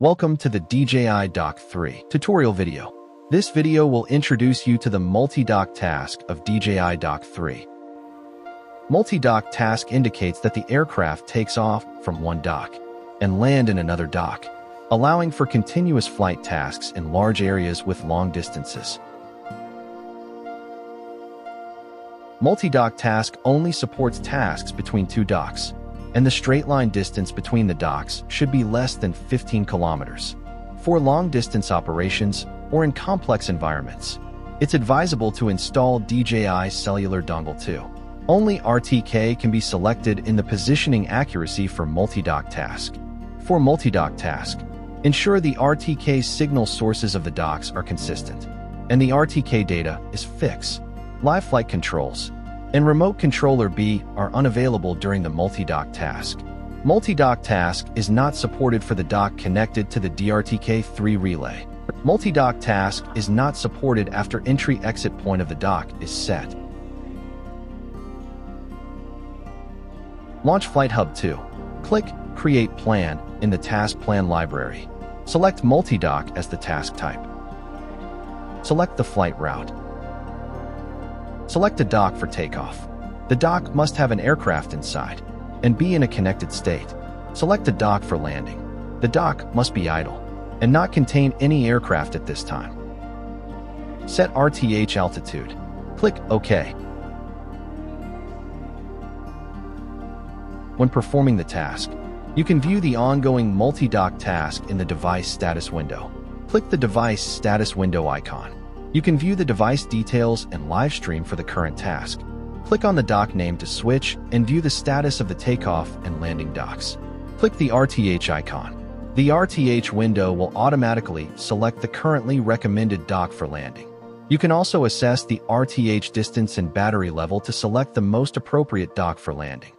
Welcome to the DJI Dock 3 tutorial video. This video will introduce you to the multi-dock task of DJI Dock 3. Multi-dock task indicates that the aircraft takes off from one dock and land in another dock, allowing for continuous flight tasks in large areas with long distances. Multi-dock task only supports tasks between two docks, and the straight line distance between the docks should be less than 15 kilometers. For long-distance operations or in complex environments, it's advisable to install DJI Cellular Dongle 2. Only RTK can be selected in the positioning accuracy for multi-dock task. For multi-dock task, ensure the RTK signal sources of the docks are consistent, and the RTK data is fixed. Live flight controls and remote controller B are unavailable during the multi-dock task. Multi-dock task is not supported for the dock connected to the DRTK3 relay. Multi-dock task is not supported after entry-exit point of the dock is set. Launch Flight Hub 2. Click Create Plan in the Task Plan library. Select Multi-dock as the task type. Select the flight route. Select a dock for takeoff. The dock must have an aircraft inside and be in a connected state. Select a dock for landing. The dock must be idle and not contain any aircraft at this time. Set RTH altitude. Click OK. When performing the task, you can view the ongoing multi-dock task in the device status window. Click the device status window icon. You can view the device details and live stream for the current task. Click on the dock name to switch and view the status of the takeoff and landing docks. Click the RTH icon. The RTH window will automatically select the currently recommended dock for landing. You can also assess the RTH distance and battery level to select the most appropriate dock for landing.